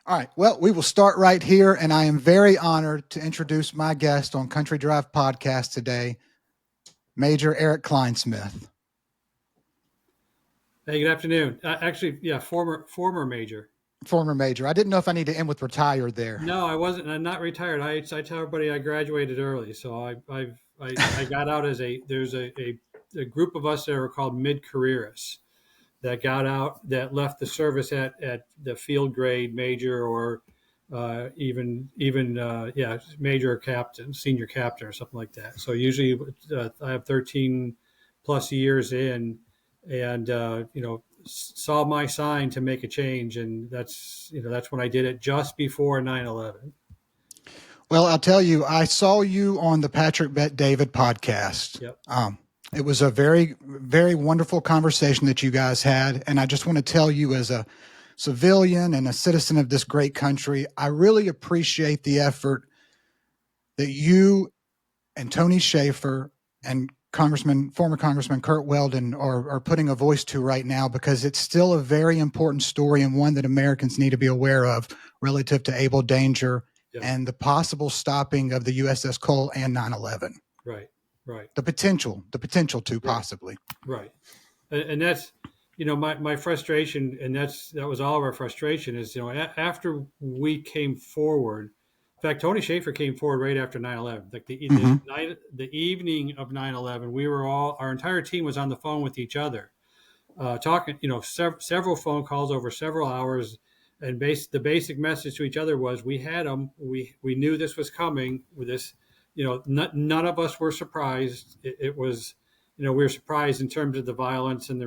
All right. Well, we will start right here, and I am very honored to introduce my guest on Country Drive Podcast today, Major Erik Kleinsmith. Hey, good afternoon. Actually, yeah, former major. Former major. I didn't know if I need to end with retired there. No, I wasn't. I'm not retired. I tell everybody I graduated early, so I got out as there's a group of us that are called mid careerists that got out that left the service at the field grade major or even yeah, major or captain, senior captain or something like that. So usually I have 13 plus years in, and saw my sign to make a change, and that's when I did it just before 9/11. Well, I'll tell you, I saw you on the Patrick Bet David podcast. Yep. It was a very, very wonderful conversation that you guys had. And I just want to tell you, as a civilian and a citizen of this great country, I really appreciate the effort that you and Tony Schaefer and former Congressman Kurt Weldon are putting a voice to right now, because it's still a very important story and one that Americans need to be aware of relative to Able Danger and the possible stopping of the USS Cole and 9/11. Right. The potential to possibly. Right. And that's, my frustration, and that was all of our frustration is, after we came forward. In fact, Tony Schaefer came forward right after 9/11. Like the evening of 9/11, our entire team was on the phone with each other, talking, several phone calls over several hours. And the basic message to each other was, we had them. We knew this was coming with this, none of us were surprised. It was, we were surprised in terms of the violence and the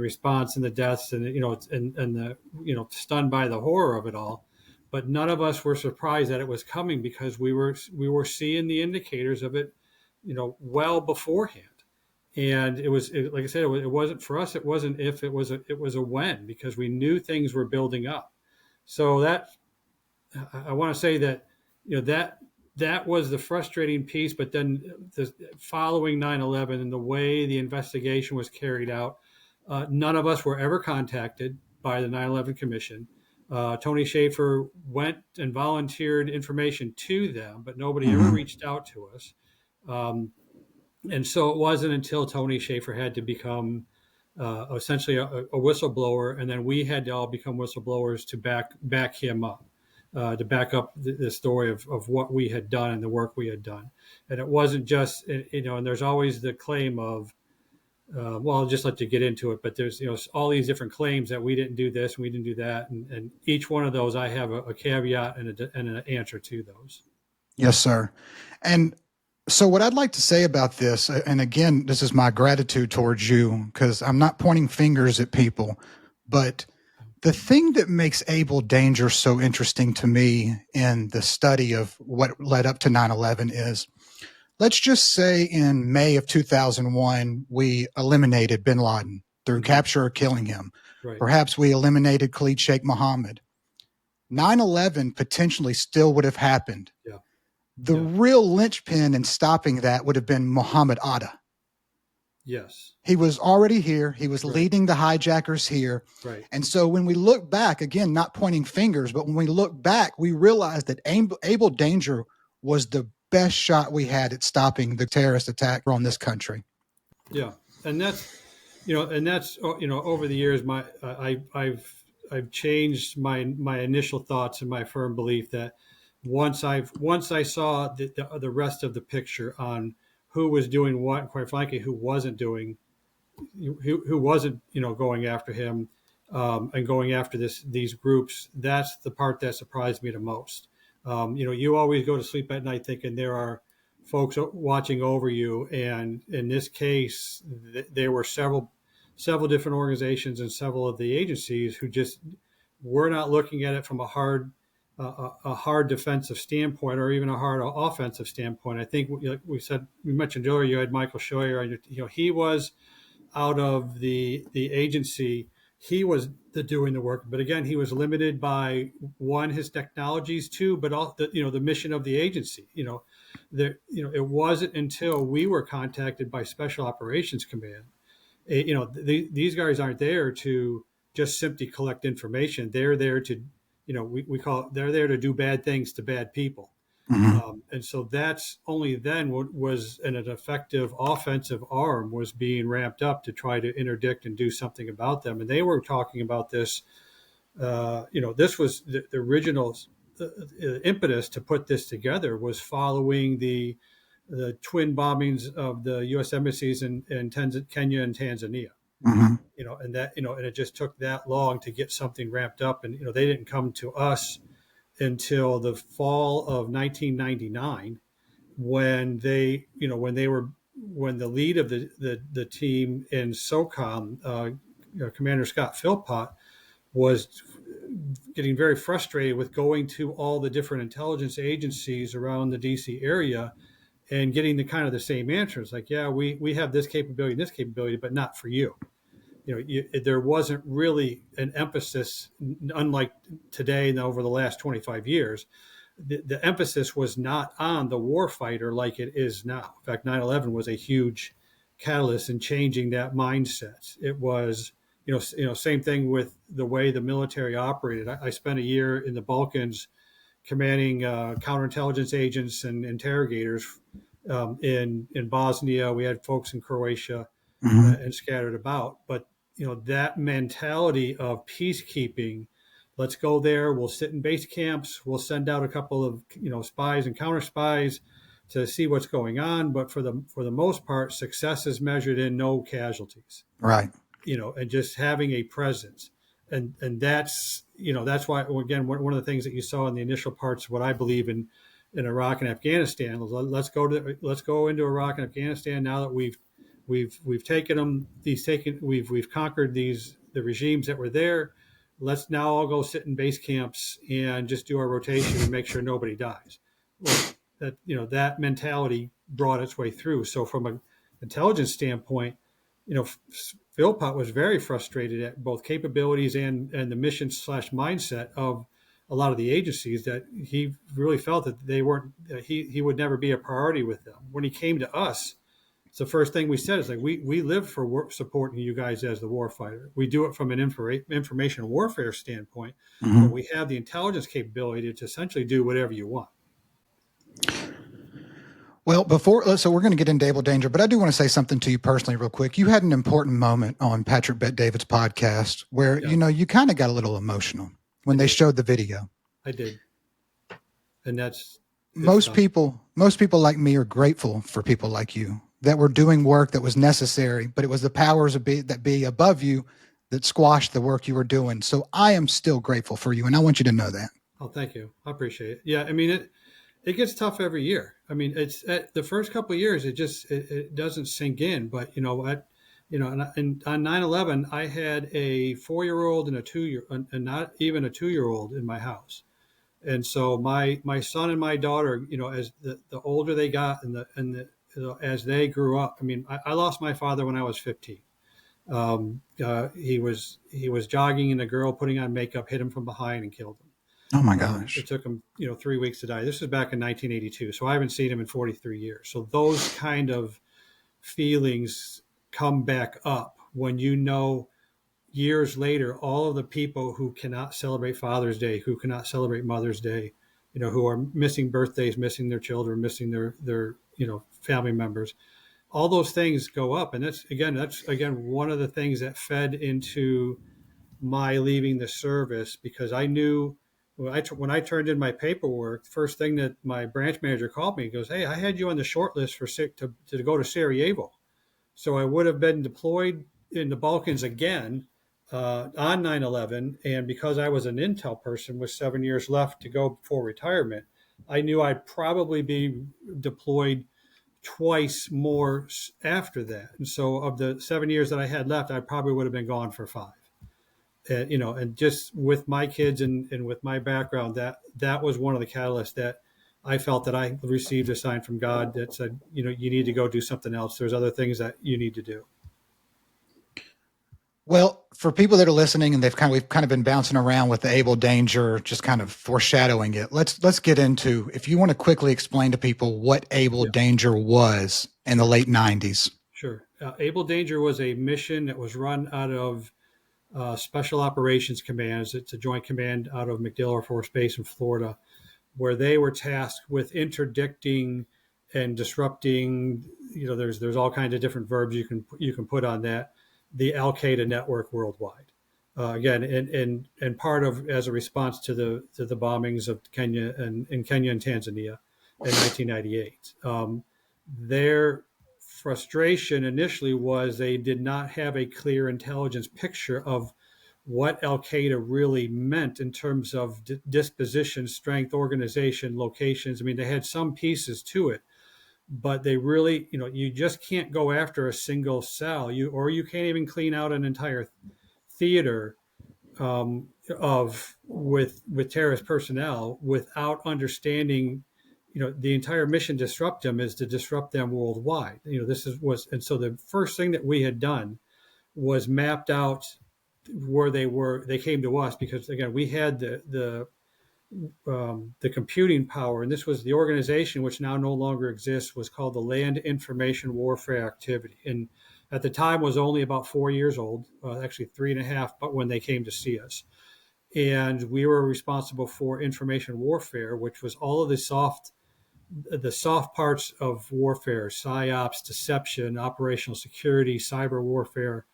response and the deaths and, and the, stunned by the horror of it all. But none of us were surprised that it was coming, because we were seeing the indicators of it, well beforehand. And like I said, it wasn't for us. It wasn't if, it was a when, because we knew things were building up. So I want to say that, that was the frustrating piece. But then following 9/11 and the way the investigation was carried out, none of us were ever contacted by the 9/11 Commission. Tony Schaefer went and volunteered information to them, but nobody ever reached out to us. And so it wasn't until Tony Schaefer had to become essentially a whistleblower, and then we had to all become whistleblowers to back him up, to back up the story of what we had done and the work we had done. And it wasn't just, and there's always the claim of, well, I'll just let you get into it, but there's, all these different claims that we didn't do this and we didn't do that. And each one of those, I have a caveat and an answer to those. Yes, sir. And so what I'd like to say about this, and again, this is my gratitude towards you, because I'm not pointing fingers at people, but the thing that makes Able Danger so interesting to me in the study of what led up to 9/11 is, let's just say in May of 2001, we eliminated bin Laden through capture or killing him. Right. Perhaps we eliminated Khalid Sheikh Mohammed. 9/11 potentially still would have happened. Yeah. The real linchpin in stopping that would have been Mohamed Atta. Yes. He was already here. He was leading the hijackers here. Right. And so when we look back, again, not pointing fingers, but when we look back, we realize that Able Danger was the best shot we had at stopping the terrorist attack on this country. Yeah. And that's, over the years, I've changed my initial thoughts and my firm belief that once I saw the rest of the picture on who was doing what, and quite frankly, who wasn't going after him, and going after these groups, that's the part that surprised me the most. You always go to sleep at night thinking there are folks watching over you, and in this case, there were several different organizations and several of the agencies who just were not looking at it from a hard defensive standpoint or even a hard offensive standpoint. I think we mentioned earlier, you had Michael Scheuer, he was out of the agency. He was doing the work, but again, he was limited by his technologies, but all the mission of the agency. It wasn't until we were contacted by Special Operations Command. These guys aren't there to just simply collect information. They're there to we call it, they're there to do bad things to bad people. Mm-hmm. And so that's only then what was an effective offensive arm was being ramped up to try to interdict and do something about them. And they were talking about this. This was the original impetus to put this together was following the twin bombings of the U.S. embassies in Kenya and Tanzania. Mm-hmm. And it just took that long to get something ramped up. And they didn't come to us until the fall of 1999, when when the lead of the team in SOCOM, Commander Scott Philpott, was getting very frustrated with going to all the different intelligence agencies around the DC area and getting the kind of the same answers, like, yeah, we have this capability and this capability, but not for you. There wasn't really an emphasis, unlike today and over the last 25 years. The emphasis was not on the warfighter like it is now. In fact, 9/11 was a huge catalyst in changing that mindset. It was, same thing with the way the military operated. I spent a year in the Balkans commanding counterintelligence agents and interrogators in Bosnia. We had folks in Croatia Mm-hmm. and scattered about. But that mentality of peacekeeping, let's go there, we'll sit in base camps, we'll send out a couple of spies and counter spies to see what's going on, but for the most part, success is measured in no casualties. Right. And just having a presence. And that's why, again, one of the things that you saw in the initial parts of what I believe in Iraq and Afghanistan. Let's go into Iraq and Afghanistan now that we've taken them. We've conquered the regimes that were there. Let's now all go sit in base camps and just do our rotation and make sure nobody dies. Well, that mentality brought its way through. So from an intelligence standpoint, Philpott was very frustrated at both capabilities and the mission / mindset of a lot of the agencies, that he really felt that they weren't, he would never be a priority with them. When he came to us, so the first thing we said is, like, we live for supporting you guys as the warfighter. We do it from an information warfare standpoint, Mm-hmm. but we have the intelligence capability to essentially do whatever you want. Well, so we're going to get into Able Danger, but I do want to say something to you personally real quick. You had an important moment on Patrick Bet-David's podcast where, you kind of got a little emotional when they showed the video. I did. And that's most people like me are grateful for people like you that were doing work that was necessary, but it was the powers that be above you that squashed the work you were doing. So I am still grateful for you, and I want you to know that. Oh, thank you. I appreciate it. Yeah, I mean, it gets tough every year. I mean, it's the first couple of years, it doesn't sink in. But and on 9/11, I had a 4-year-old and a 2-year, and not even a 2-year-old in my house. And so my son and my daughter, as the older they got and as they grew up, I mean, I lost my father when I was 15. He was jogging, and a girl putting on makeup hit him from behind and killed him. Oh my gosh. It took him, 3 weeks to die. This was back in 1982. So I haven't seen him in 43 years. So those kind of feelings come back up when years later, all of the people who cannot celebrate Father's Day, who cannot celebrate Mother's Day, who are missing birthdays, missing their children, missing their family members, all those things go up. And that's again, one of the things that fed into my leaving the service, because I knew when I turned in my paperwork, the first thing that my branch manager called me, he goes, "Hey, I had you on the short list to go to Sarajevo." So I would have been deployed in the Balkans again on 9/11. And because I was an intel person with 7 years left to go before retirement, I knew I'd probably be deployed twice more after that. And so of the 7 years that I had left, I probably would have been gone for 5. And just with my kids and with my background, that was one of the catalysts that I felt that I received a sign from God that said, you need to go do something else. There's other things that you need to do. Well, for people that are listening and we've kind of been bouncing around with the Able Danger, just kind of foreshadowing it. Let's get into, if you want to quickly explain to people what Able Danger was in the late 90s. Sure. Able Danger was a mission that was run out of Special Operations Commands. It's a joint command out of MacDill Air Force Base in Florida, where they were tasked with interdicting and disrupting. There's all kinds of different verbs you can put on that. The Al Qaeda network worldwide. Again, and part of as a response to the bombings of Kenya and Tanzania in 1998. Their frustration initially was they did not have a clear intelligence picture of what Al Qaeda really meant in terms of disposition, strength, organization, locations. I mean, they had some pieces to it, but they really, you just can't go after a single cell. You can't even clean out an entire theater with terrorist personnel without understanding. The entire mission disrupt them is to disrupt them worldwide. And so the first thing that we had done was mapped out where they were. They came to us because again we had the computing power, and this was the organization which now no longer exists, was called the Land Information Warfare Activity, and at the time was only about 4 years old, actually 3.5, but when they came to see us. And we were responsible for information warfare, which was all of the soft parts of warfare: psyops, deception, operational security, cyber warfare.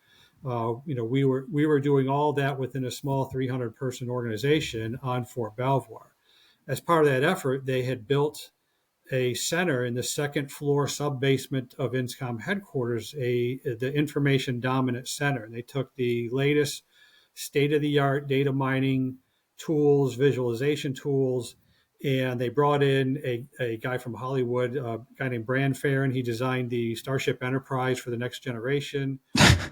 We were doing all that within a small 300-person organization on Fort Belvoir. As part of that effort, they had built a center in the second floor sub-basement of INSCOM headquarters, the Information Dominance Center. And they took the latest state-of-the-art data mining tools, visualization tools, and they brought in a guy from Hollywood, a guy named Brand Farron. He designed the Starship Enterprise for the next generation.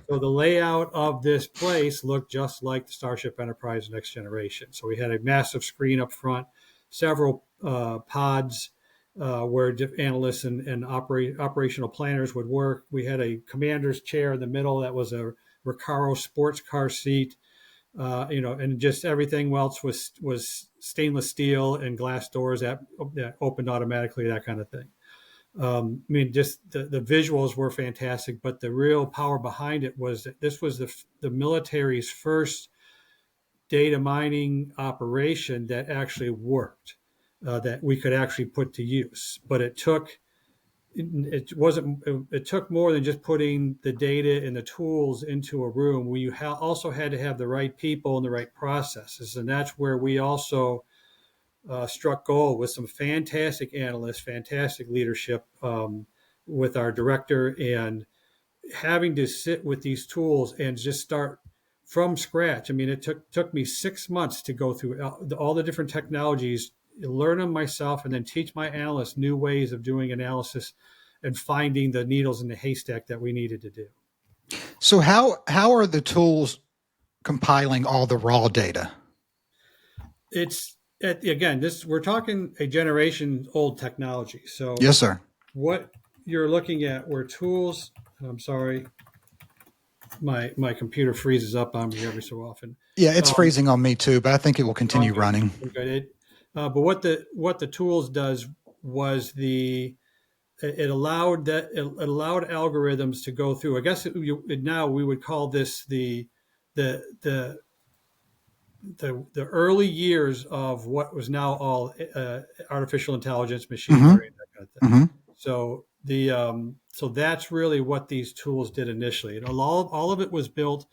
So the layout of this place looked just like the Starship Enterprise Next Generation. So we had a massive screen up front, several pods where analysts and operational planners would work. We had a commander's chair in the middle that was a Recaro sports car seat, and just everything else was stainless steel and glass doors that opened automatically, that kind of thing. Just the visuals were fantastic, but the real power behind it was that this was the military's first data mining operation that actually worked, that we could actually put to use. But it took more than just putting the data and the tools into a room. We also had to have the right people and the right processes, and that's where we also struck gold with some fantastic analysts, fantastic leadership with our director, and having to sit with these tools and just start from scratch. I mean, it took me 6 months to go through all the different technologies, learn them myself, and then teach my analysts new ways of doing analysis and finding the needles in the haystack that we needed to do. So how are the tools compiling all the raw data? We're talking a generation old technology. So yes, sir. What you're looking at were tools. I'm sorry, my computer freezes up on me every so often. Yeah, it's freezing on me too, but I think it will continue running. Okay. But what the tools does was it allowed algorithms to go through. I guess now we would call this the early years of what was now all artificial intelligence, machine learning, that kind of thing. Mm-hmm. So that's really what these tools did initially. And all of it was built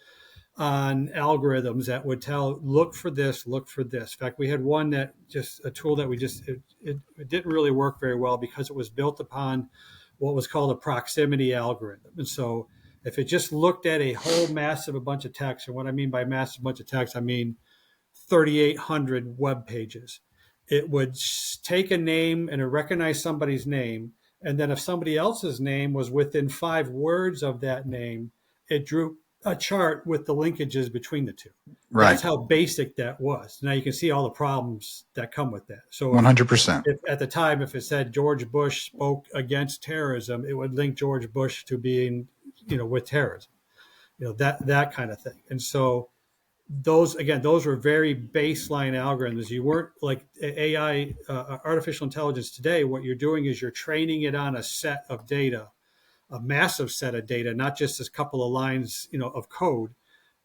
on algorithms that would look for this. In fact, we had one a tool that it didn't really work very well because it was built upon what was called a proximity algorithm. And so if it just looked at a whole a bunch of text, and what I mean by massive bunch of text, I mean 3,800 web pages, it would take a name and it recognized somebody's name. And then if somebody else's name was within 5 words of that name, it drew a chart with the linkages between the two. Right. That's how basic that was. Now you can see all the problems that come with that. So 100%. At the time, if it said George Bush spoke against terrorism, it would link George Bush to being, with terrorism, that kind of thing. And so those were very baseline algorithms. You weren't like AI, artificial intelligence today. What you're doing is you're training it on a set of data, a massive set of data, not just a couple of lines, of code.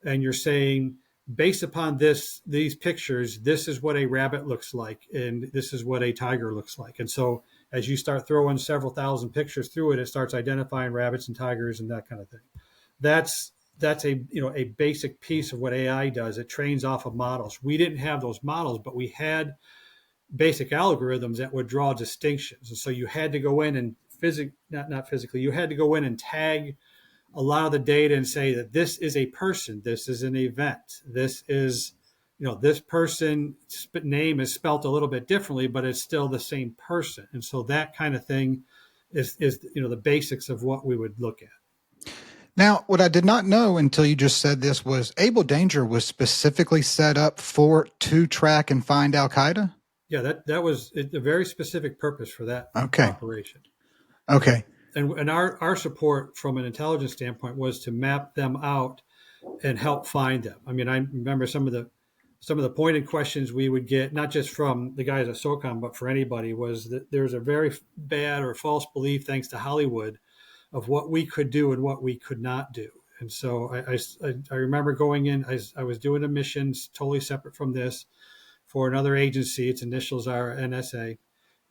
and you're saying, based upon these pictures, this is what a rabbit looks like, and this is what a tiger looks like. And so as you start throwing several thousand pictures through it, it starts identifying rabbits and tigers and that kind of thing. That's a a basic piece of what AI does. It trains off of models. We didn't have those models, but we had basic algorithms that would draw distinctions. And so you had to go in and not physically, you had to go in and tag a lot of the data and say that this is a person, this is an event, this is, this person's name is spelt a little bit differently, but it's still the same person. And so that kind of thing is the basics of what we would look at. Now, what I did not know until you just said this was Able Danger was specifically set up to track and find Al Qaeda. Yeah, that was a very specific purpose for that operation. Okay. And our support from an intelligence standpoint was to map them out and help find them. I mean, I remember some of the pointed questions we would get, not just from the guys at SOCOM, but for anybody, was that there's a very bad or false belief, thanks to Hollywood, of what we could do and what we could not do. And so I remember going in, I was doing a mission totally separate from this for another agency. Its initials are NSA.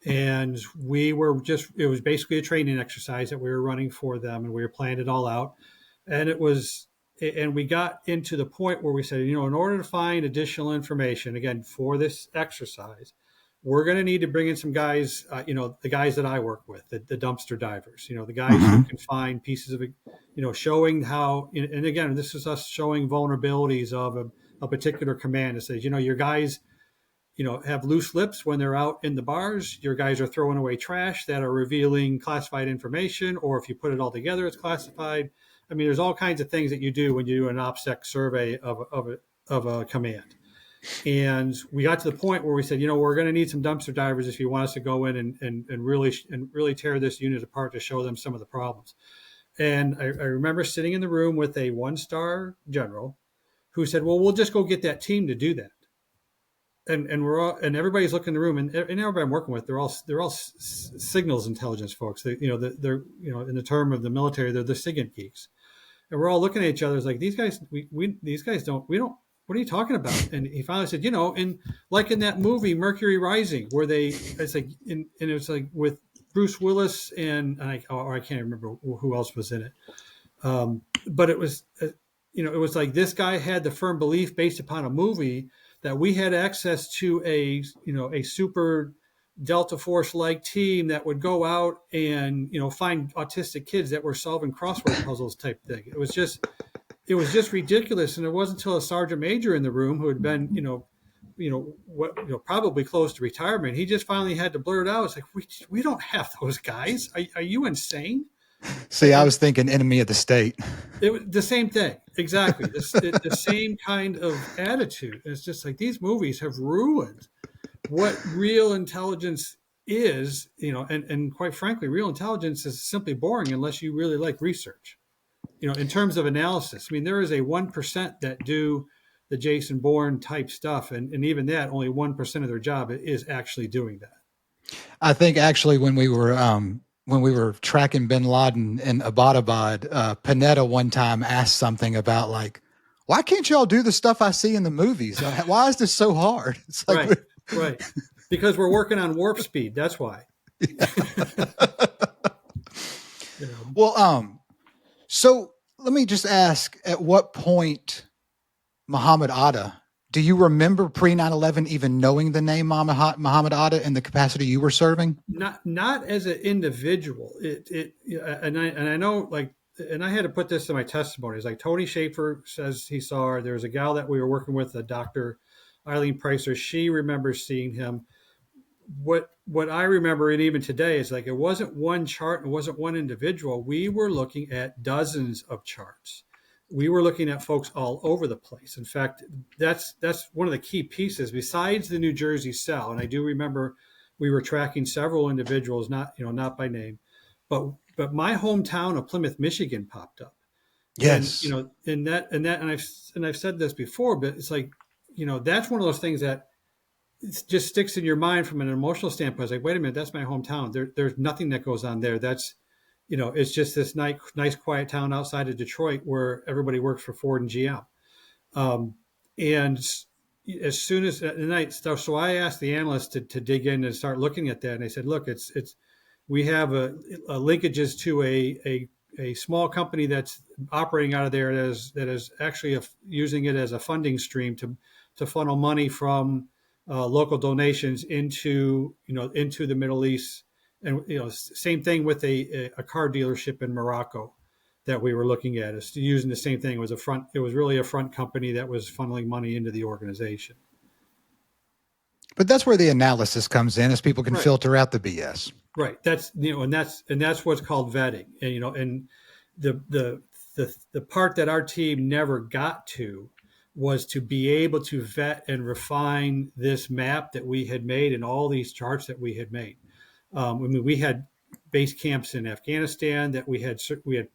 And it was basically a training exercise that we were running for them, and we were planning it all out. And we got into the point where we said, in order to find additional information, again, for this exercise, we're going to need to bring in some guys, the guys that I work with, the dumpster divers, the guys who can find pieces of, showing how, and again, this is us showing vulnerabilities of a particular command. It says, your guys, have loose lips when they're out in the bars. Your guys are throwing away trash that are revealing classified information, or if you put it all together, it's classified. I mean, there's all kinds of things that you do when you do an OPSEC survey of a command. And we got to the point where we said, we're going to need some dumpster divers if you want us to go in and really tear this unit apart to show them some of the problems. And I remember sitting in the room with a 1-star general who said, well, we'll just go get that team to do that. And everybody's looking in the room, and everybody I'm working with, they're all signals intelligence folks. They're in the term of the military, they're the SIGINT geeks. And we're all looking at each other. It's like, these guys don't. What are you talking about? And he finally said, in that movie Mercury Rising, where it was like with Bruce Willis and I can't remember who else was in it. But it was, it was like this guy had the firm belief based upon a movie that we had access to a super Delta Force like team that would go out and, find autistic kids that were solving crossword puzzles type thing. It was just ridiculous. And it wasn't until a sergeant major in the room who had been, probably close to retirement, he just finally had to blurt out. It's like, we don't have those guys. Are you insane? See, I was thinking enemy of the state. It was the same thing. Exactly. The same kind of attitude. It's just like, these movies have ruined what real intelligence is, and quite frankly, real intelligence is simply boring unless you really like research, in terms of analysis. I mean, there is a 1% that do the Jason Bourne type stuff. And even that, only 1% of their job is actually doing that. I think actually when we were tracking bin Laden in Abbottabad, Panetta one time asked something about like, why can't y'all do the stuff I see in the movies? Why is this so hard? It's like, right. Because we're working on warp speed. That's why. Well, so let me just ask, at what point, Mohamed Atta, do you remember pre 9/11 even knowing the name Mohamed Atta in the capacity you were serving? Not as an individual. And I know, like, and I had to put this in my testimonies. Like, Tony Schaefer says he saw her. There was a gal that we were working with, a Dr. Eileen Pricer. She remembers seeing him. What I remember, and even today, is like, it wasn't one chart, it wasn't one individual. We were looking at dozens of charts. We were looking at folks all over the place. In fact, that's one of the key pieces besides the New Jersey cell. And I do remember we were tracking several individuals, not by name, but my hometown of Plymouth, Michigan popped up. Yes. And I've said this before, but it's like, that's one of those things that it just sticks in your mind from an emotional standpoint. It's like, wait a minute, that's my hometown. There's nothing that goes on there. That's, it's just this nice, quiet town outside of Detroit where everybody works for Ford and GM. And as soon as and so I asked the analyst to dig in and start looking at that, and they said, look, it's we have a linkages to a small company that's operating out of there that is actually using it as a funding stream to funnel money from local donations into into the Middle East, and same thing with a car dealership in Morocco that we were looking at. Is using the same thing. It was really a front company that was funneling money into the organization. But that's where the analysis comes in, as people can Right. filter out the BS. Right. That's and that's what's called vetting. And and the part that our team never got to was to be able to vet and refine this map that we had made and all these charts that we had made. I mean, we had base camps in Afghanistan that we had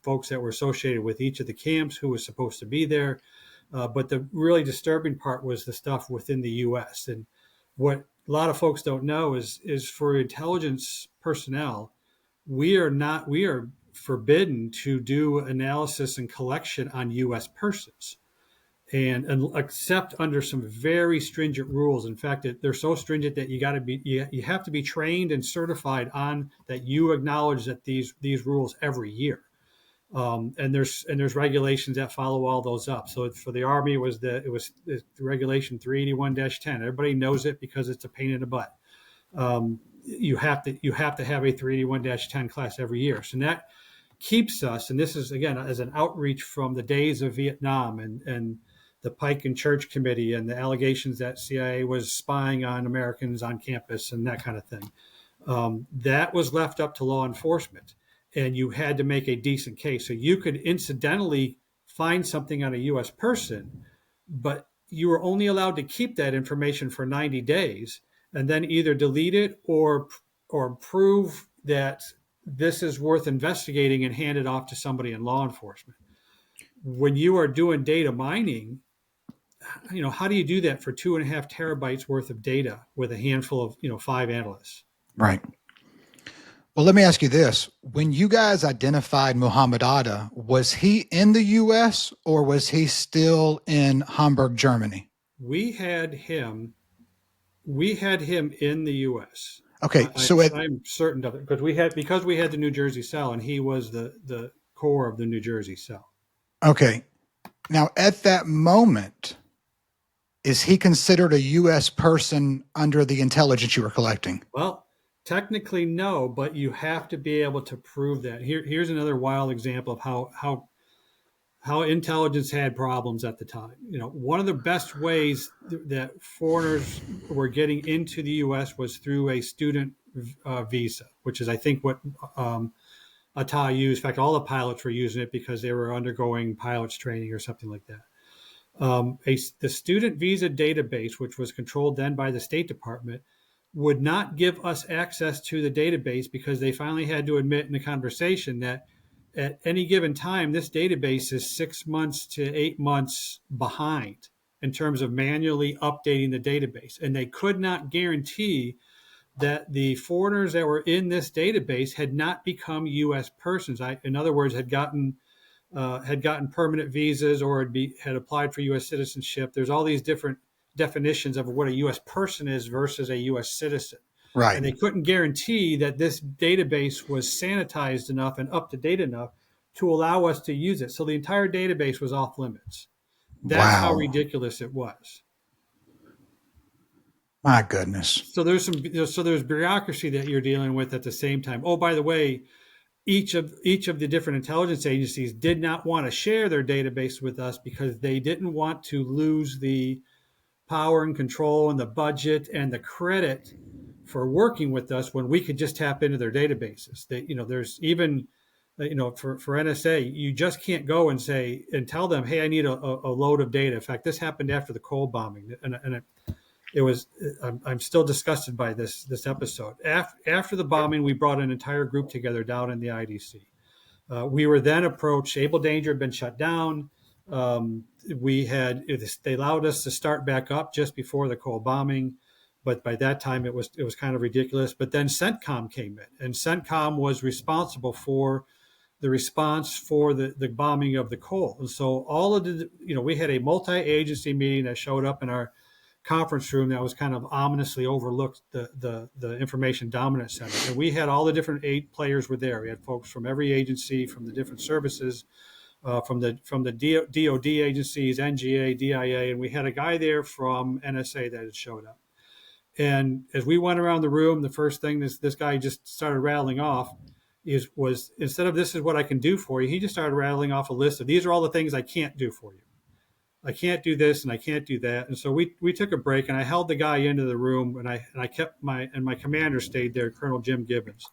folks that were associated with each of the camps who was supposed to be there. But the really disturbing part was the stuff within the U.S. And what a lot of folks don't know is for intelligence personnel, we are forbidden to do analysis and collection on U.S. persons, and except under some very stringent rules. In fact, they're so stringent that you have to be trained and certified on that. You acknowledge that these rules every year. And there's regulations that follow all those up. So for the Army, it was the regulation 381-10. Everybody knows it because it's a pain in the butt. You have to have a 381-10 class every year. So that keeps us, and this is again as an outreach from the days of Vietnam and the Pike and Church Committee and the allegations that CIA was spying on Americans on campus and that kind of thing. That was left up to law enforcement. And you had to make a decent case. So you could incidentally find something on a U.S. person, but you were only allowed to keep that information for 90 days and then either delete it or prove that this is worth investigating and hand it off to somebody in law enforcement. When you are doing data mining, how do you do that for 2.5 terabytes worth of data with a handful of 5 analysts? Right. Well, let me ask you this. When you guys identified Mohamed Atta, was he in the U.S. or was he still in Hamburg, Germany? We had him in the U.S. Okay, I'm certain of it because we had the New Jersey cell, and he was the core of the New Jersey cell. Okay. Now, at that moment, is he considered a U.S. person under the intelligence you were collecting? Well, technically, no, but you have to be able to prove that. Here's another wild example of how intelligence had problems at the time. One of the best ways that foreigners were getting into the U.S. was through a student visa, which is, I think, what Atta used. In fact, all the pilots were using it because they were undergoing pilots training or something like that. The student visa database, which was controlled then by the State Department, would not give us access to the database because they finally had to admit in the conversation that at any given time, this database is 6 months to 8 months behind in terms of manually updating the database. And they could not guarantee that the foreigners that were in this database had not become U.S. persons. In other words, had gotten permanent visas or had applied for U.S. citizenship. There's all these different definitions of what a U.S. person is versus a U.S. citizen. Right. And they couldn't guarantee that this database was sanitized enough and up to date enough to allow us to use it. So the entire database was off limits. That's how ridiculous it was. My goodness. So there's bureaucracy that you're dealing with at the same time. Oh, by the way, each of the different intelligence agencies did not want to share their database with us because they didn't want to lose the power and control and the budget and the credit for working with us when we could just tap into their databases. There's even, for NSA, you just can't go and say and tell them, hey, I need a load of data. In fact, this happened after the Cole bombing, and it was. I'm still disgusted by this episode. After the bombing, we brought an entire group together down in the IDC. We were then approached. Able Danger had been shut down. They allowed us to start back up just before the Cole bombing, but by that time it was kind of ridiculous. But then CENTCOM came in, and CENTCOM was responsible for the response for the bombing of the Cole. And so all of the, we had a multi-agency meeting that showed up in our conference room that was kind of ominously overlooked the information dominance center. And we had all the different 8 players were there. We had folks from every agency, from the different services, from the DOD agencies, NGA, DIA, and we had a guy there from NSA that had showed up. And as we went around the room, the first thing this guy just started rattling off was instead of "this is what I can do for you," he just started rattling off a list of "these are all the things I can't do for you. I can't do this and I can't do that." And so we took a break, and I held the guy into the room, and I kept my commander stayed there, Colonel Jim Gibbons.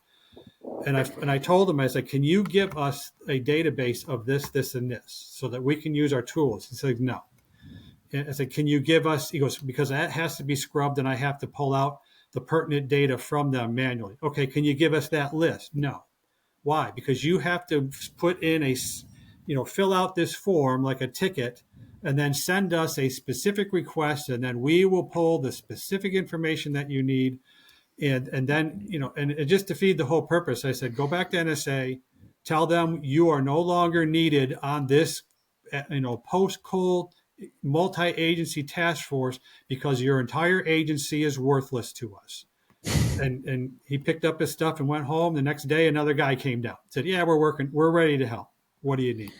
And I told him, I said, "Can you give us a database of this, this, and this so that we can use our tools?" He said, "No." And I said, "Can you give us," he goes, "because that has to be scrubbed and I have to pull out the pertinent data from them manually." "Okay, can you give us that list?" "No." "Why?" "Because you have to put in fill out this form like a ticket and then send us a specific request, and then we will pull the specific information that you need. And then, and just to feed the whole purpose, I said, go back to NSA, tell them you are no longer needed on this, post-Cole multi-agency task force because your entire agency is worthless to us." And he picked up his stuff and went home. The next day, another guy came down, said, "Yeah, we're working. We're ready to help. What do you need?"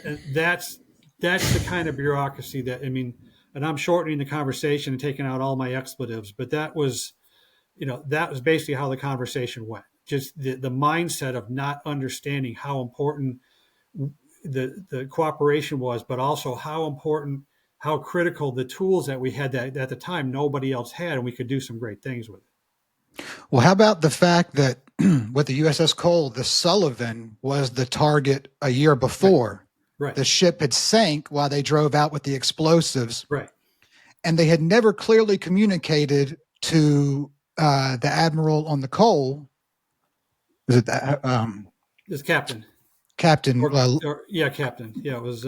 And that's the kind of bureaucracy and I'm shortening the conversation and taking out all my expletives, but that was basically how the conversation went. Just the mindset of not understanding how important the cooperation was, but also how critical the tools that we had that at the time nobody else had, and we could do some great things with it. Well, how about the fact that with the USS Cole, the Sullivan was the target a year before. Right. The ship had sank while they drove out with the explosives. Right. And they had never clearly communicated to the admiral on the Cole. Was it It's Captain. Captain. Captain. Yeah, it was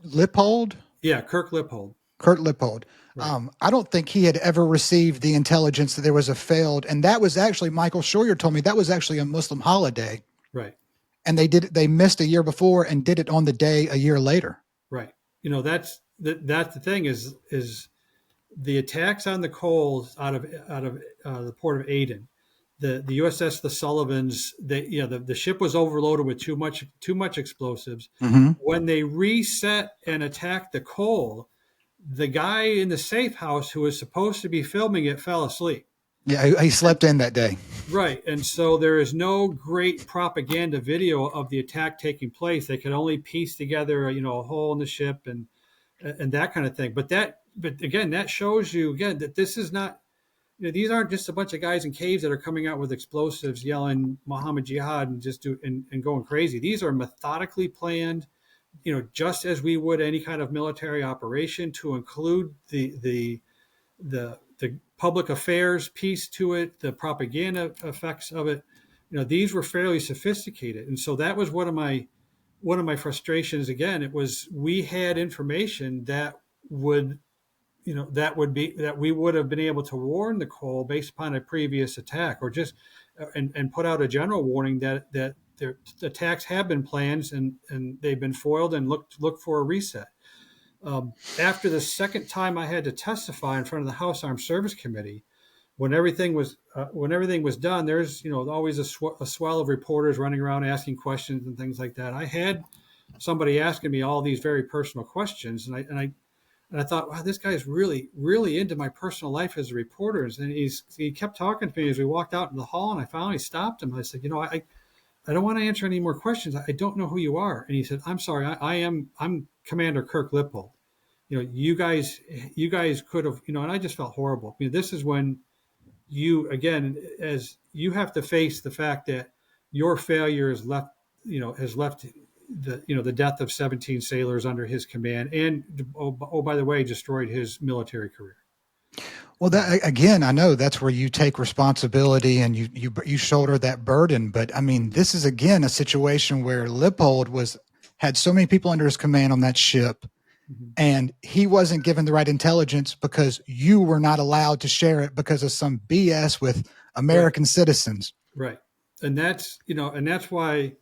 Lippold? Yeah, Kurt Lippold. Kurt Lippold. Right. I don't think he had ever received the intelligence that there was a failed, and that was actually, Michael Schroyer told me, that was actually a Muslim holiday. Right. And they missed a year before and did it on the day a year later. Right. That's the thing is the attacks on the Coles out of the port of Aden, the USS the Sullivans, the ship was overloaded with too much explosives. Mm-hmm. When they reset and attacked the Cole, the guy in the safe house who was supposed to be filming it fell asleep. Yeah, he slept in that day. Right. And so there is no great propaganda video of the attack taking place. They could only piece together, a hole in the ship and that kind of thing. But again, that shows you again that this is not, these aren't just a bunch of guys in caves that are coming out with explosives, yelling Muhammad Jihad and going crazy. These are methodically planned, just as we would any kind of military operation, to include the public affairs piece to it, the propaganda effects of it. These were fairly sophisticated. And so that was one of my frustrations. Again, it was, we had information that we would have been able to warn the Cole based upon a previous attack, or just and put out a general warning that their attacks have been planned and they've been foiled, and look for a reset. After the second time I had to testify in front of the House Armed Service Committee, when everything was done, there's always a swell of reporters running around asking questions and things like that. I had somebody asking me all these very personal questions, and I thought, wow, this guy's really, really into my personal life as a reporter. And he kept talking to me as we walked out in the hall, and I finally stopped him. I said, I don't want to answer any more questions. I don't know who you are. And he said, I'm sorry, I'm Commander Kirk Lippold. You guys could have, and I just felt horrible. This is when as you have to face the fact that your failure has left the death of 17 sailors under his command, and by the way, destroyed his military career. Well, that, again, I know that's where you take responsibility and you shoulder that burden. But this is again a situation where Lippold had so many people under his command on that ship, mm-hmm. and he wasn't given the right intelligence because you were not allowed to share it because of some BS with American citizens. Right, and that's why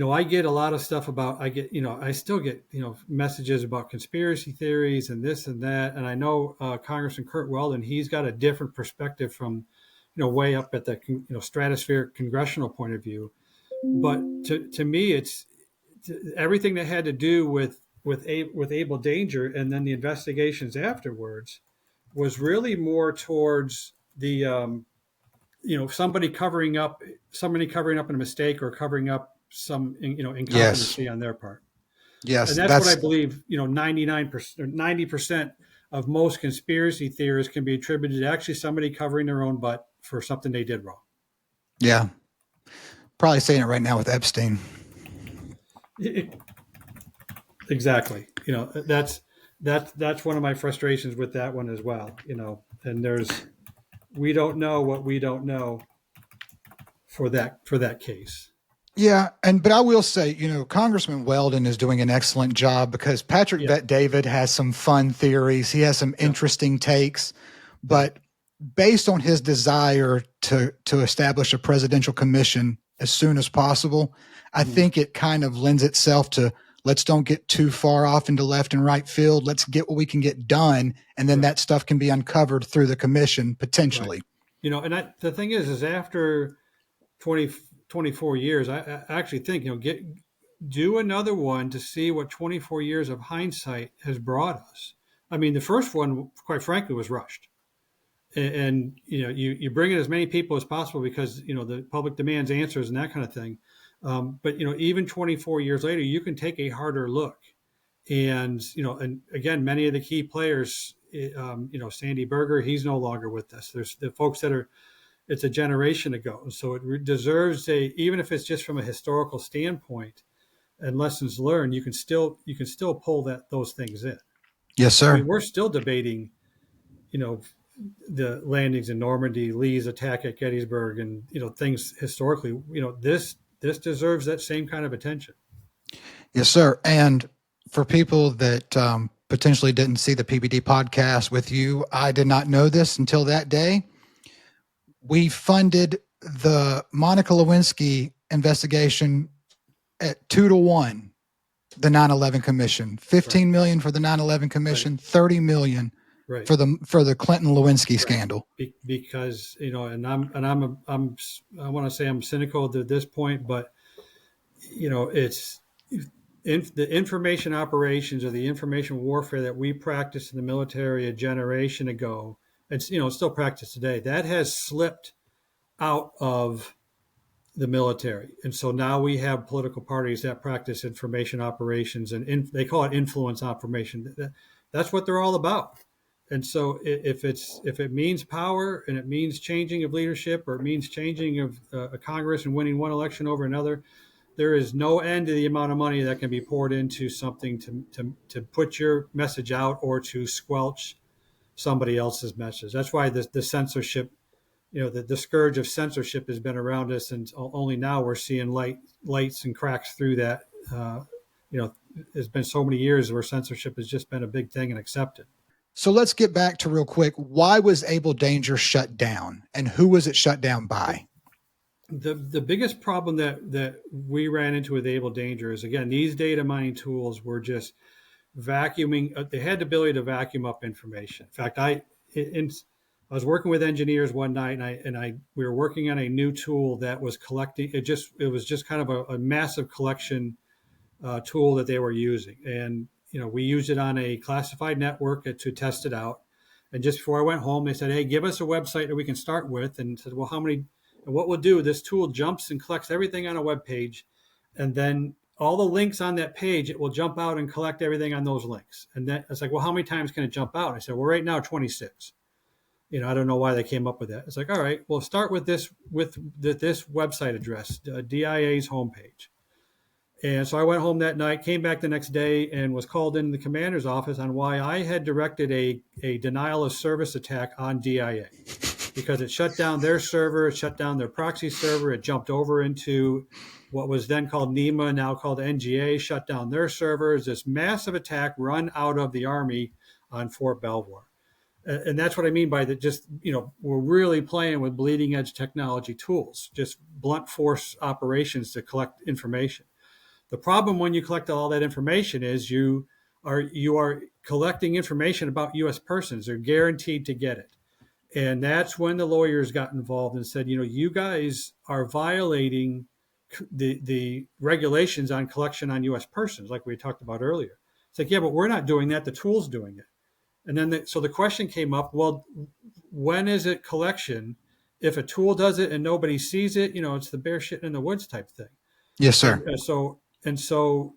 I get a lot of stuff about, I still get, messages about conspiracy theories and this and that. And I know Congressman Kurt Weldon, he's got a different perspective from, way up at the, stratosphere congressional point of view. But to me, it's everything that had to do with Able Danger and then the investigations afterwards was really more towards the, somebody covering up a mistake or covering up some Yes. incompetency on their part. And Yes. that's what I believe, 99% or 90% of most conspiracy theories can be attributed to actually somebody covering their own butt for something they did wrong. Yeah. Probably saying it right now with Epstein. Exactly. That's one of my frustrations with that one as well, and we don't know what we don't know for that case. Yeah, but I will say, Congressman Weldon is doing an excellent job because Patrick Yeah. Bet David has some fun theories. He has some interesting takes, but based on his desire to establish a presidential commission as soon as possible, I think it kind of lends itself to let's don't get too far off into left and right field. Let's get what we can get done, and then that stuff can be uncovered through the commission potentially. Right. And the thing is after 24 years, I actually think, do another one to see what 24 years of hindsight has brought us. I mean, the first one, quite frankly, was rushed. And you bring in as many people as possible because, the public demands answers and that kind of thing. But, even 24 years later, you can take a harder look. And, and again, many of the key players, Sandy Berger, he's no longer with us. There's the folks it's a generation ago. So it deserves even if it's just from a historical standpoint and lessons learned, you can still pull those things in. Yes, sir. I mean, we're still debating, the landings in Normandy, Lee's attack at Gettysburg, and things historically. This deserves that same kind of attention. Yes, sir. And for people that potentially didn't see the PBD podcast with you, I did not know this until that day. We funded the Monica Lewinsky investigation at 2-1. The 9/11 Commission, $15 million for the 9/11 Commission, $30 million for the Clinton Lewinsky scandal. Because I want to say I'm cynical to this point, but it's the information operations or the information warfare that we practiced in the military a generation ago. It's still practiced today. That has slipped out of the military, and so now we have political parties that practice information operations, and they call it influence operation. That's what they're all about. And so if it means power and it means changing of leadership or it means changing of a Congress and winning one election over another, there is no end to the amount of money that can be poured into something to put your message out or to squelch somebody else's message. That's why the censorship, the scourge of censorship has been around us, and only now we're seeing lights and cracks through that. There's been so many years where censorship has just been a big thing and accepted. So let's get back to real quick. Why was Able Danger shut down, and who was it shut down by? The biggest problem that we ran into with Able Danger is, again, these data mining tools were just vacuuming. They had the ability to vacuum up information. In fact, I was working with engineers one night, and we were working on a new tool that was collecting. It was just kind of a massive collection tool that they were using, and we used it on a classified network to test it out. And just before I went home, they said, "Hey, give us a website that we can start with." And said, "Well, how many?" And what we'll do, this tool jumps and collects everything on a web page, and then all the links on that page, it will jump out and collect everything on those links. And then it's like, "Well, how many times can it jump out?" I said, "Well, right now, 26." I don't know why they came up with that. It's like, all right, we'll start with this website address, DIA's homepage. And so I went home that night, came back the next day, and was called into the commander's office on why I had directed a denial of service attack on DIA, because it shut down their server, it shut down their proxy server, it jumped over into what was then called NEMA, now called NGA, shut down their servers, this massive attack run out of the Army on Fort Belvoir. And that's what I mean by that. Just, we're really playing with bleeding edge technology tools, just blunt force operations to collect information. The problem when you collect all that information is you are collecting information about U.S. persons. They're guaranteed to get it. And that's when the lawyers got involved and said, you guys are violating the regulations on collection on U.S. persons, like we talked about earlier. It's like, yeah, but we're not doing that. The tool's doing it. And then so the question came up, well, when is it collection? If a tool does it and nobody sees it, it's the bear shit in the woods type thing. Yes, sir. And so,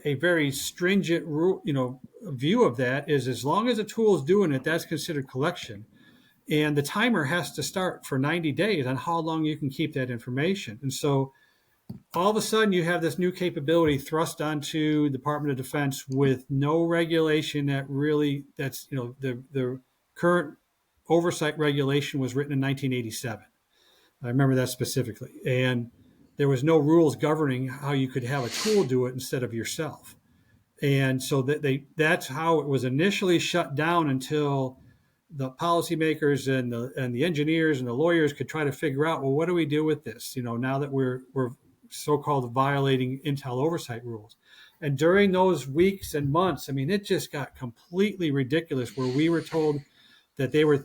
a very stringent rule, view of that is as long as a tool is doing it, that's considered collection. And the timer has to start for 90 days on how long you can keep that information. And so all of a sudden you have this new capability thrust onto the Department of Defense with no regulation the current oversight regulation was written in 1987. I remember that specifically. And there was no rules governing how you could have a tool do it instead of yourself. And so that's how it was initially shut down until the policymakers and the engineers and the lawyers could try to figure out, well, what do we do with this? Now that we're so-called violating Intel oversight rules. And during those weeks and months, it just got completely ridiculous where we were told that they were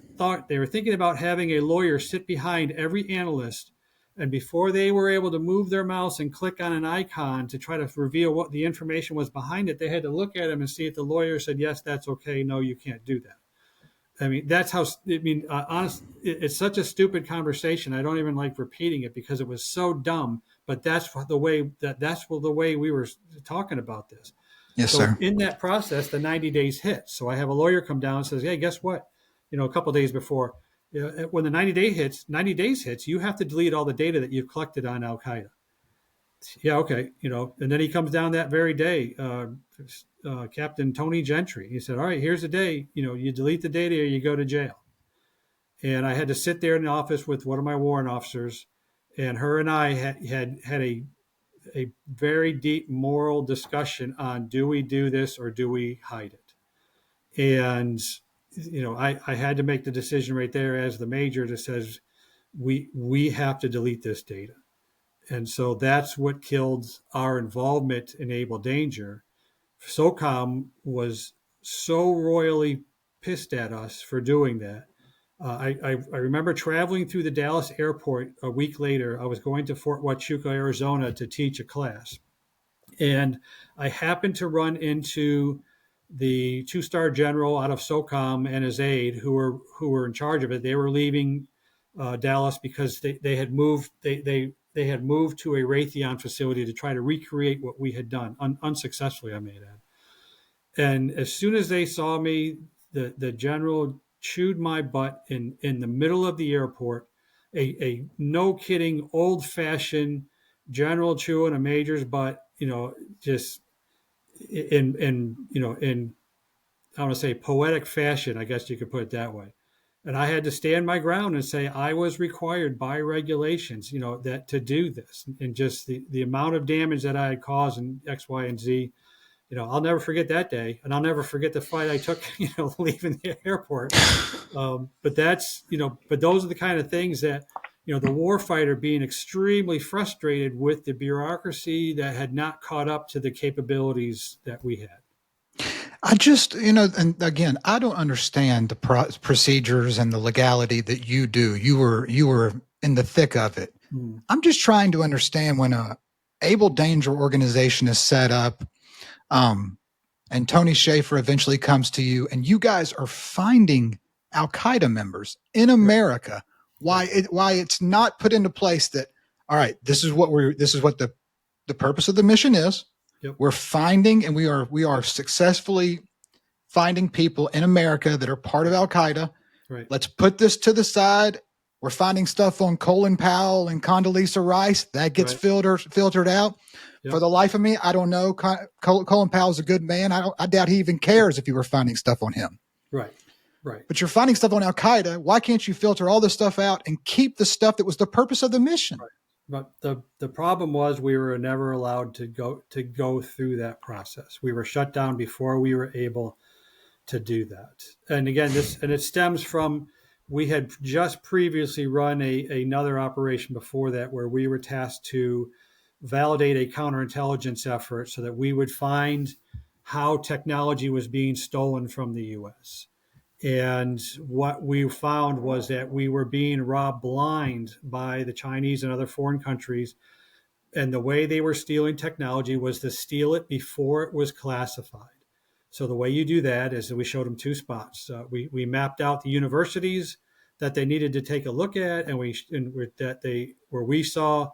thinking about having a lawyer sit behind every analyst, and before they were able to move their mouse and click on an icon to try to reveal what the information was behind it, they had to look at him and see if the lawyer said, yes, that's okay. No, you can't do that. That's how, honestly, it's such a stupid conversation. I don't even like repeating it because it was so dumb, but that's the way we were talking about this. Yes, so sir. In that process, the 90 days hits. So I have a lawyer come down and says, hey, guess what? A couple of days before, when the 90 days hits, you have to delete all the data that you've collected on Al Qaeda. Yeah, okay. And then he comes down that very day, Captain Tony Gentry. He said, all right, here's the day, you delete the data or you go to jail. And I had to sit there in the office with one of my warrant officers, and her and I had a very deep moral discussion on, do we do this or do we hide it? And, I had to make the decision right there as the major that says, we have to delete this data. And so that's what killed our involvement in Able Danger. SOCOM was so royally pissed at us for doing that. I remember traveling through the Dallas airport a week later. I was going to Fort Huachuca, Arizona to teach a class. And I happened to run into the two-star general out of SOCOM and his aide who were in charge of it. They were leaving Dallas because they had moved. They had moved to a Raytheon facility to try to recreate what we had done, unsuccessfully, I may add. And as soon as they saw me, the general chewed my butt in the middle of the airport, a no kidding, old-fashioned general chewing a major's butt, just in I want to say poetic fashion, I guess you could put it that way. And I had to stand my ground and say I was required by regulations, that to do this, and just the amount of damage that I had caused in X, Y, and Z. I'll never forget that day, and I'll never forget the fight I took, leaving the airport. But those are the kind of things that, the warfighter being extremely frustrated with the bureaucracy that had not caught up to the capabilities that we had. I just, and again, I don't understand the procedures and the legality that you do. You were in the thick of it. I'm just trying to understand when a Able Danger organization is set up, and Tony Shaffer eventually comes to you, and you guys are finding Al Qaeda members in America. Why it's not put into place that, all right, this is what the purpose of the mission is. Yep. We're finding, and we are successfully finding people in America that are part of Al Qaeda. Right. Let's put this to the side. We're finding stuff on Colin Powell and Condoleezza Rice that gets filtered out. Yep. For the life of me, I don't know. Colin Powell's a good man. I doubt he even cares if you were finding stuff on him. Right. But you're finding stuff on Al Qaeda. Why can't you filter all this stuff out and keep the stuff that was the purpose of the mission? Right. But the problem was we were never allowed to go through that process. We were shut down before we were able to do that. And again, it stems from, we had just previously run another operation before that where we were tasked to validate a counterintelligence effort so that we would find how technology was being stolen from the U.S. And what we found was that we were being robbed blind by the Chinese and other foreign countries. And the way they were stealing technology was to steal it before it was classified. So the way you do that is that we showed them two spots. We mapped out the universities that they needed to take a look at, and where we saw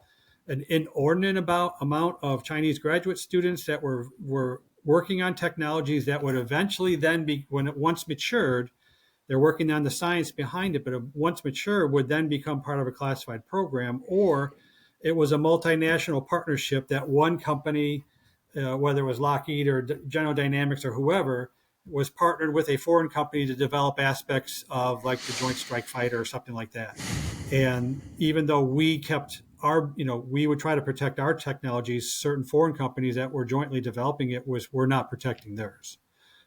an inordinate amount of Chinese graduate students that were working on technologies that would eventually then be, when it once matured, they're working on the science behind it, but once mature would then become part of a classified program, or it was a multinational partnership that one company, whether it was Lockheed or General Dynamics or whoever, was partnered with a foreign company to develop aspects of like the Joint Strike Fighter or something like that. And even though we kept we would try to protect our technologies, certain foreign companies that were jointly developing it were not protecting theirs.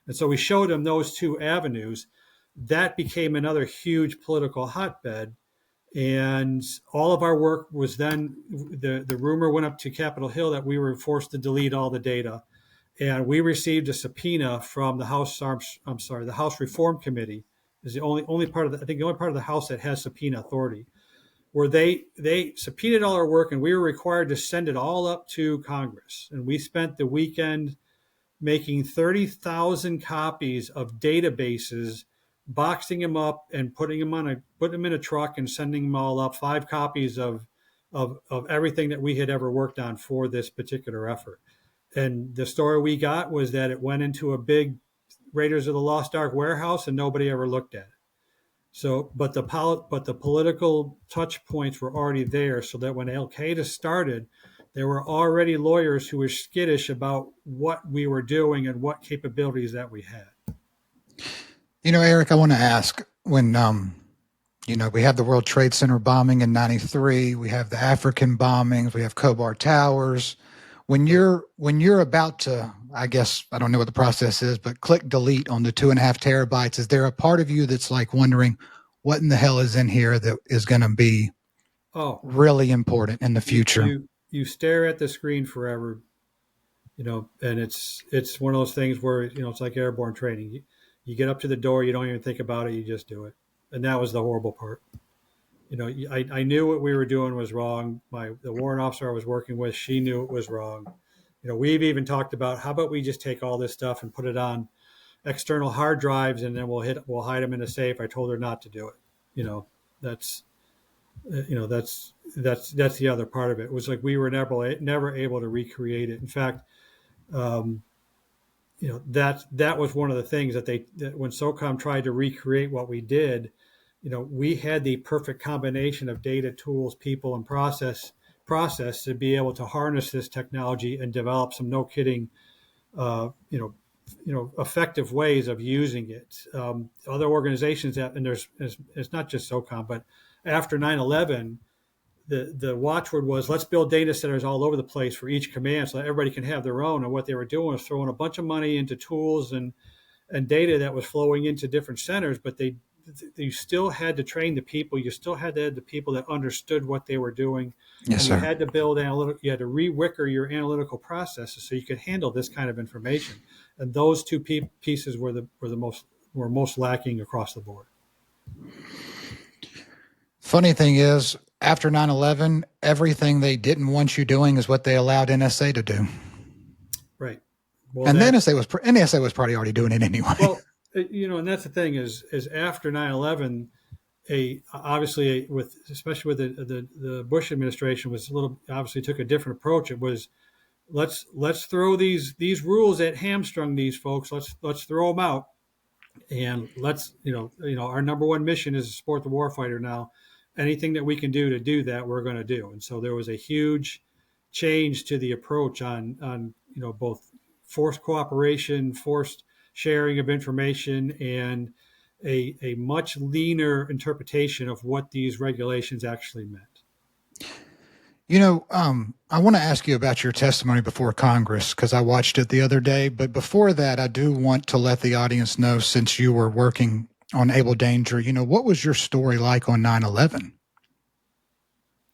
And so we showed them those two avenues. That became another huge political hotbed. And all of our work was then, the rumor went up to Capitol Hill that we were forced to delete all the data. And we received a subpoena from the the House Reform Committee is the only part of the only part of the House that has subpoena authority, where they subpoenaed all our work, and we were required to send it all up to Congress. And we spent the weekend making 30,000 copies of databases, boxing them up and putting them in a truck and sending them all up, 5 copies of everything that we had ever worked on for this particular effort. And the story we got was that it went into a big Raiders of the Lost Ark warehouse and nobody ever looked at it. So, but the political touch points were already there, so that when Al Qaeda started, there were already lawyers who were skittish about what we were doing and what capabilities that we had. Eric, I want to ask, when we have the World Trade Center bombing in '93, we have the African bombings, we have Khobar Towers. When you're about to, I guess, I don't know what the process is, but click delete on the 2.5 terabytes, is there a part of you that's like wondering what in the hell is in here that is going to be really important in the future? You stare at the screen forever, and it's one of those things where, it's like airborne training. You get up to the door, you don't even think about it, you just do it. And that was the horrible part. I knew what we were doing was wrong. The warrant officer I was working with, she knew it was wrong. We've even talked about, how about we just take all this stuff and put it on external hard drives, and then we'll hide them in a safe. I told her not to do it. That's the other part of it. It was like we were never able to recreate it. In fact, that was one of the things that when SOCOM tried to recreate what we did, we had the perfect combination of data, tools, people, and process to be able to harness this technology and develop some effective ways of using it. Other organizations and it's not just SOCOM, but after 9/11, the watchword was, let's build data centers all over the place for each command so that everybody can have their own. And what they were doing was throwing a bunch of money into tools and data that was flowing into different centers, but you still had to train the people. You still had to have the people that understood what they were doing. Yes, and sir. You had to build you had to re-wicker your analytical processes so you could handle this kind of information. And those two pieces were most lacking across the board. Funny thing is, after 9/11, everything they didn't want you doing is what they allowed NSA to do. Right. Well, and the NSA was probably already doing it anyway. Well, and that's the thing is after 9/11, especially with the Bush administration obviously took a different approach. It was, let's throw these rules that hamstrung these folks. Let's throw them out, and let's our number one mission is to support the warfighter now. Anything that we can do to do that, we're going to do. And so there was a huge change to the approach on both forced cooperation, forced sharing of information, and a much leaner interpretation of what these regulations actually meant. I want to ask you about your testimony before Congress, because I watched it the other day. But before that, I do want to let the audience know, since you were working on Able Danger, what was your story like on 9/11?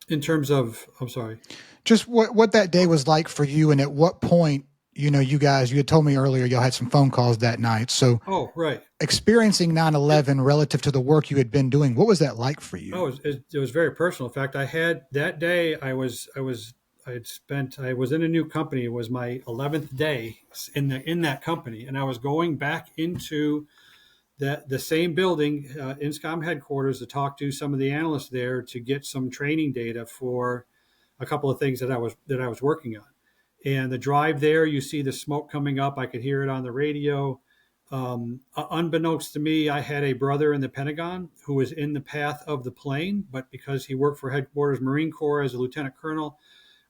In terms of, I'm sorry. Just what that day was like for you, and at what point, you know, you had told me earlier y'all had some phone calls that night. So Oh, right. experiencing 9/11 relative to the work you had been doing, what was that like for you? Oh, it was very personal. In fact, I had that day. I was in a new company. It was my 11th day in that company, and I was going back into the same building, INSCOM headquarters, to talk to some of the analysts there to get some training data for a couple of things that I was working on. And the drive there, you see the smoke coming up. I could hear it on the radio. Unbeknownst to me, I had a brother in the Pentagon who was in the path of the plane, but because he worked for headquarters Marine Corps as a lieutenant colonel,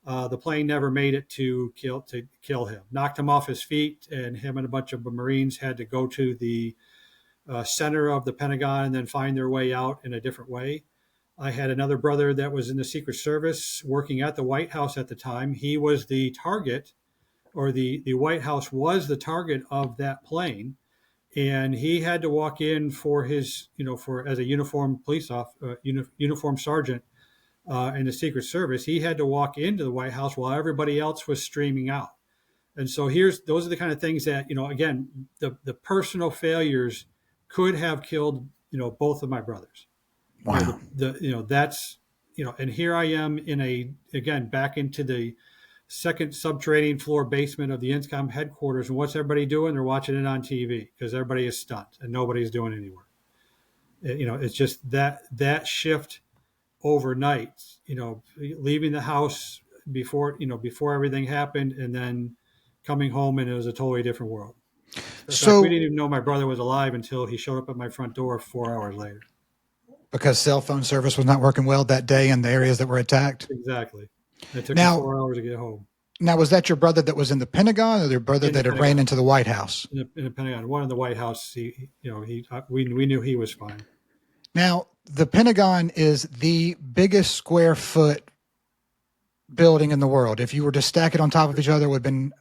the plane never made it to kill him. Knocked him off his feet, and him and a bunch of Marines had to go to the center of the Pentagon and then find their way out in a different way. I had another brother that was in the Secret Service working at the White House at the time. He was the target, or the White House was the target of that plane. And he had to walk in for his, for as a uniformed police uniformed sergeant in the Secret Service. He had to walk into the White House while everybody else was streaming out. And so those are the kind of things that, again, the personal failures could have killed, both of my brothers. Wow. That's, and here I am again, back into the second subterranean floor basement of the INSCOM headquarters. And what's everybody doing? They're watching it on TV because everybody is stunned and nobody's doing any work. It's just that shift overnight, leaving the house before everything happened, and then coming home, and it was a totally different world. In fact, we So didn't even know my brother was alive until he showed up at my front door 4 hours later. because cell phone service was not working well that day in the areas that were attacked. Exactly. It took me 4 hours to get home. Now, was that your brother that was in the Pentagon, or your brother that had ran into the White House? In the Pentagon. One in the White House, we knew he was fine. Now, the Pentagon is the biggest square foot building in the world. If you were to stack it on top of each other, it would have been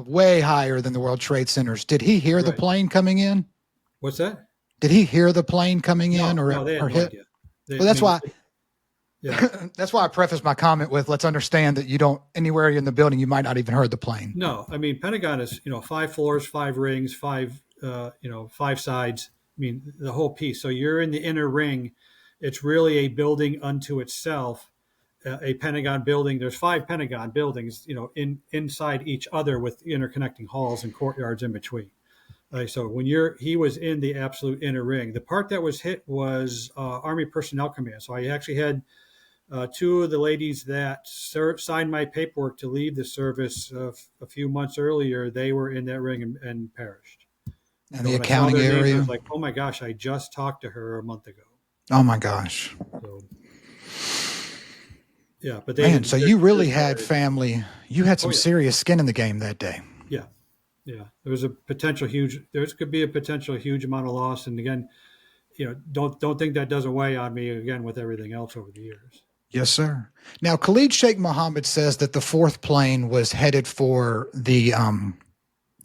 way higher than the World Trade Centers. Did he hear the plane coming in? What's that? Did he hear the plane coming in they had no hit? idea. That's why I preface my comment with, let's understand that you don't, anywhere in the building, you might not even heard the plane. No, I mean, Pentagon is, 5 floors, 5 rings, 5 sides. I mean, the whole piece. So you're in the inner ring. It's really a building unto itself, a Pentagon building. There's 5 Pentagon buildings, inside each other with interconnecting halls and courtyards in between. So he was in the absolute inner ring. The part that was hit was Army Personnel Command. So I actually had 2 of the ladies that signed my paperwork to leave the service a few months earlier. They were in that ring and perished. And the accounting area. Names, I was like, oh my gosh, I just talked to her a month ago. Oh my gosh. So, yeah, but so you really had family. You had some serious skin in the game that day. Yeah, there could be a potential huge amount of loss. And again, don't think that doesn't weigh on me again with everything else over the years. Yes, sir. Now, Khalid Sheikh Mohammed says that the 4th plane was headed for the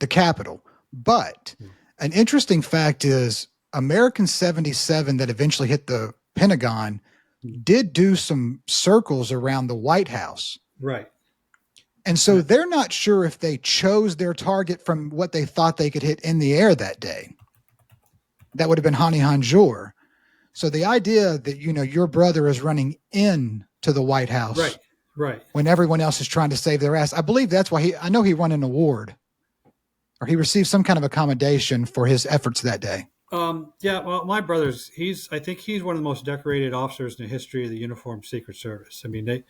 Capitol. But an interesting fact is American 77 that eventually hit the Pentagon did do some circles around the White House. Right. And so they're not sure if they chose their target from what they thought they could hit in the air that day. That would have been Hani Hanjour. So the idea that, your brother is running in to the White House, right, when everyone else is trying to save their ass. I believe that's why I know he won an award, or he received some kind of accommodation for his efforts that day. Yeah, well, my brother's, I think he's one of the most decorated officers in the history of the Uniformed Secret Service. I mean, they,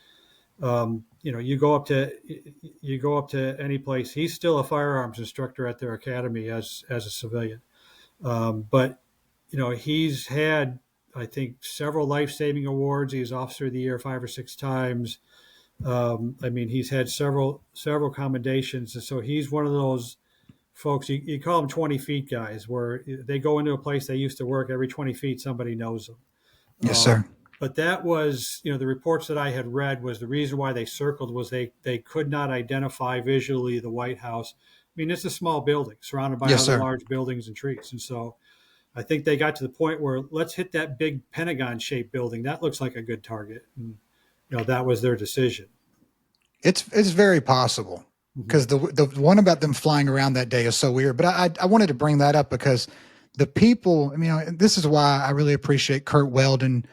you go up to any place. He's still a firearms instructor at their academy as a civilian. But he's had, I think, several life-saving awards. He's Officer of the Year 5 or 6 times. I mean, he's had several commendations. And so he's one of those folks, you call them 20 feet guys, where they go into a place they used to work. Every 20 feet, somebody knows them. Yes, sir. But that was, the reports that I had read was the reason why they circled was they could not identify visually the White House. I mean, it's a small building surrounded by other large buildings and trees. And so I think they got to the point where let's hit that big Pentagon-shaped building. That looks like a good target. And that was their decision. It's very possible, because the one about them flying around that day is so weird. But I wanted to bring that up because the people, I mean, this is why I really appreciate Kurt Weldon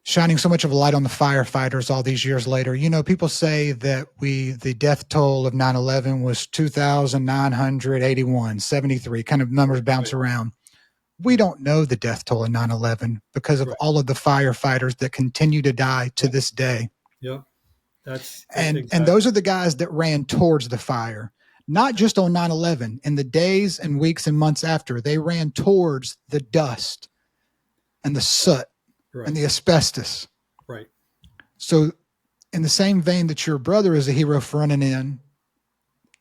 shining so much of a light on the firefighters all these years later. People say that the death toll of 9/11 was 2,981, 73, kind of numbers bounce around. We don't know the death toll of 9/11 because of all of the firefighters that continue to die to this day. Yep. That's And exactly. those are the guys that ran towards the fire, not just on 9/11. In the days and weeks and months after, they ran towards the dust and the soot and the asbestos. Right. So in the same vein that your brother is a hero for running in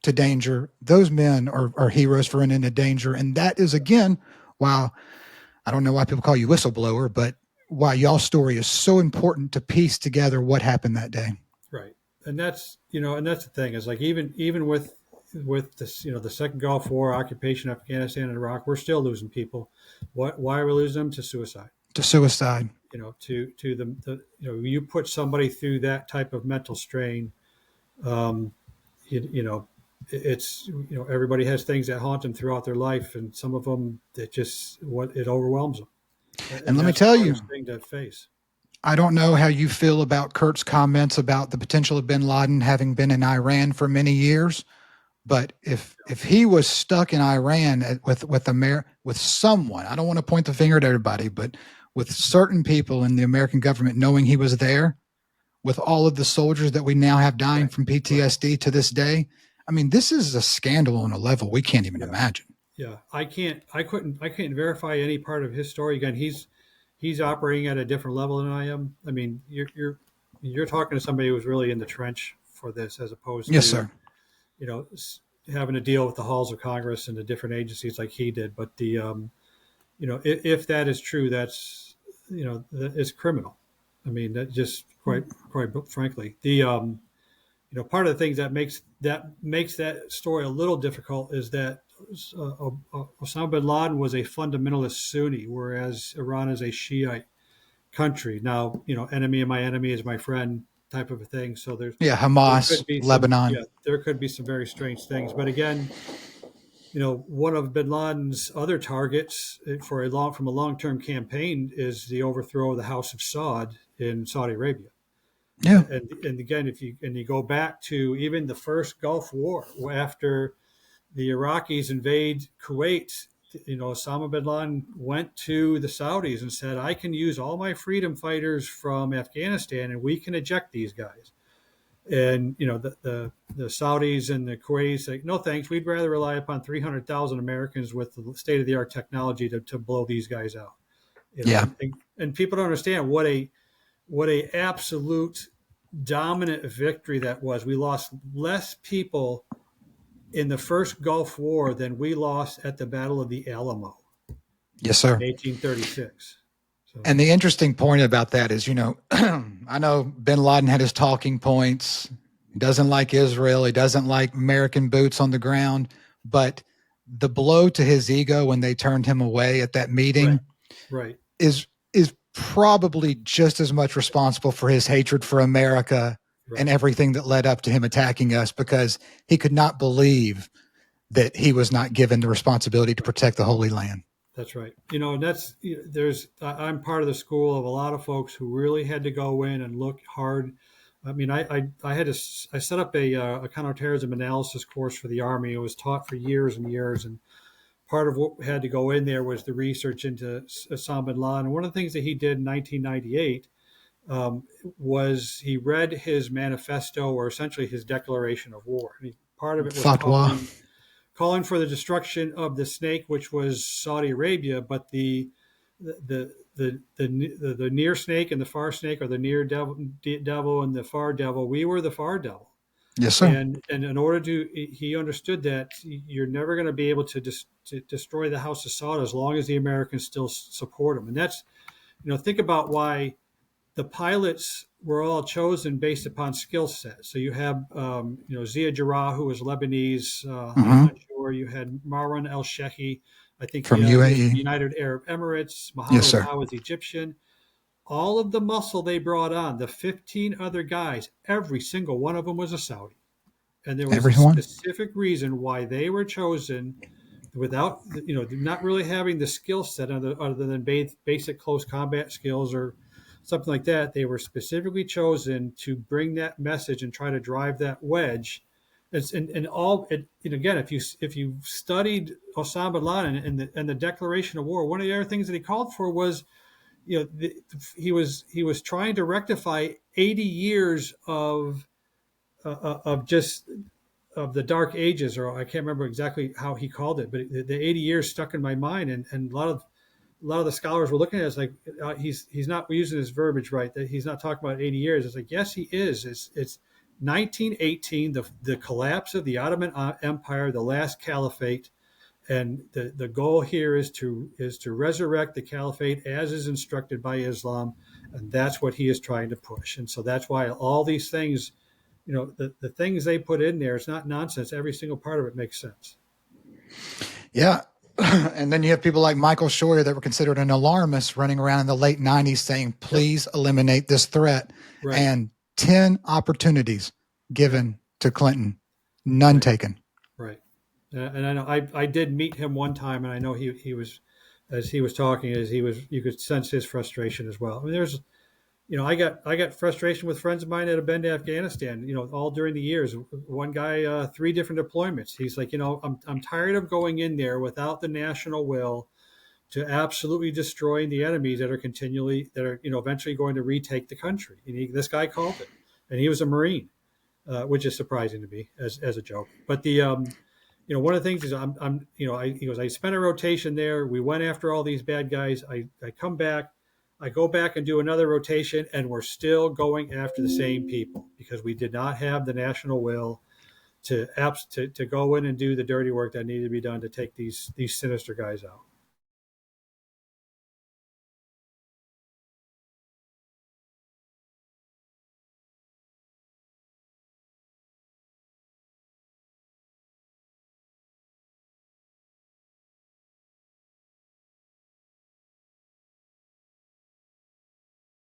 to danger, those men are heroes for running into danger. And that is, again, while I don't know why people call you whistleblower, but why y'all's story is so important to piece together what happened that day. Right. And that's the thing is, like, even with this, the second Gulf War, occupation of Afghanistan and Iraq, we're still losing people. Why are we losing them? To suicide. To suicide. To the you put somebody through that type of mental strain, it's everybody has things that haunt them throughout their life, and some of them that it overwhelms them. And let me tell you, thing to face. I don't know how you feel about Kurt's comments about the potential of bin Laden having been in Iran for many years, but if he was stuck in Iran with someone, I don't want to point the finger at everybody, but with certain people in the American government knowing he was there, with all of the soldiers that we now have dying from PTSD to this day, I mean, this is a scandal on a level we can't even imagine. Yeah, I couldn't verify any part of his story. Again, he's operating at a different level than I am. I mean, you're talking to somebody who's really in the trench for this, as opposed yes, to, sir. Having to deal with the halls of Congress and the different agencies like he did. But if that is true, that's, that is criminal. I mean, that just quite frankly, part of the things that makes that story a little difficult is that Osama bin Laden was a fundamentalist Sunni, whereas Iran is a Shiite country. Now, enemy of my enemy is my friend type of a thing. So Hamas, Lebanon. There could be some very strange things. But again, one of bin Laden's other targets from a long-term campaign is the overthrow of the House of Saud in Saudi Arabia. Yeah. And again, if you go back to even the first Gulf War, after the Iraqis invade Kuwait, Osama bin Laden went to the Saudis and said, I can use all my freedom fighters from Afghanistan and we can eject these guys. And, the Saudis and the Kuwaitis say, no, thanks. We'd rather rely upon 300,000 Americans with the state of the art technology to blow these guys out. And people don't understand what a absolute dominant victory that was. We lost less people in the first Gulf War than we lost at the Battle of the Alamo. Yes, sir. In 1836. So. And the interesting point about that is, I know bin Laden had his talking points. He doesn't like Israel. He doesn't like American boots on the ground. But the blow to his ego when they turned him away at that meeting is probably just as much responsible for his hatred for America and everything that led up to him attacking us, because he could not believe that he was not given the responsibility to protect the Holy Land. That's right. And I'm part of the school of a lot of folks who really had to go in and look hard. I mean, I set up a counterterrorism analysis course for the Army. It was taught for years and years. And part of what had to go in there was the research into Osama bin Laden. And one of the things that he did in 1998 was he read his manifesto, or essentially his declaration of war. And part of it was calling for the destruction of the snake, which was Saudi Arabia, but the near snake and the far snake, or the near devil and the far devil, we were the far devil. Yes, sir. And in order he understood that you're never going to be able to destroy the House of Saud as long as the Americans still support them. And that's, think about why the pilots were all chosen based upon skill set. So you have, Zia Jarrah, who was Lebanese. I'm not sure. You had Marwan El-Sheikhi, I think, from UAE, United Arab Emirates. Mohamed Atta was Egyptian. all of the muscle they brought on, the 15 other guys, every single one of them was a Saudi. And there was a Everyone. specific reason why they were chosen without, not really having the skill set other than basic close combat skills or something like that. They were specifically chosen to bring that message and try to drive that wedge. And again, if you studied Osama bin Laden and the declaration of war, one of the other things that he called for was, he was trying to rectify 80 years of just of the dark ages, or I can't remember exactly how he called it, but the 80 years stuck in my mind, and a lot of the scholars were looking at it as like, he's not using his verbiage right, that he's not talking about 80 years. It's like, yes, he is. It's 1918, the collapse of the Ottoman Empire, the last caliphate, and the goal here is to resurrect the caliphate as is instructed by Islam, and that's what he is trying to push. And so that's why all these things, the things they put in there, it's not nonsense. Every single part of it makes sense. Yeah. And then you have people like Michael Scheuer that were considered an alarmist running around in the late 90s saying, please eliminate this threat. Right. And 10 opportunities given to Clinton, none taken. Right. And I know I did meet him one time, and I know he was, as he was talking, you could sense his frustration as well. I mean, there's, I got frustration with friends of mine that have been to Afghanistan, all during the years. One guy, 3 different deployments. He's like, I'm tired of going in there without the national will to absolutely destroying the enemies that are eventually going to retake the country. And this guy called it, and he was a Marine, which is surprising to me as a joke. But one of the things is he goes, I spent a rotation there. We went after all these bad guys. I come back. I go back and do another rotation, and we're still going after the same people because we did not have the national will to go in and do the dirty work that needed to be done to take these sinister guys out.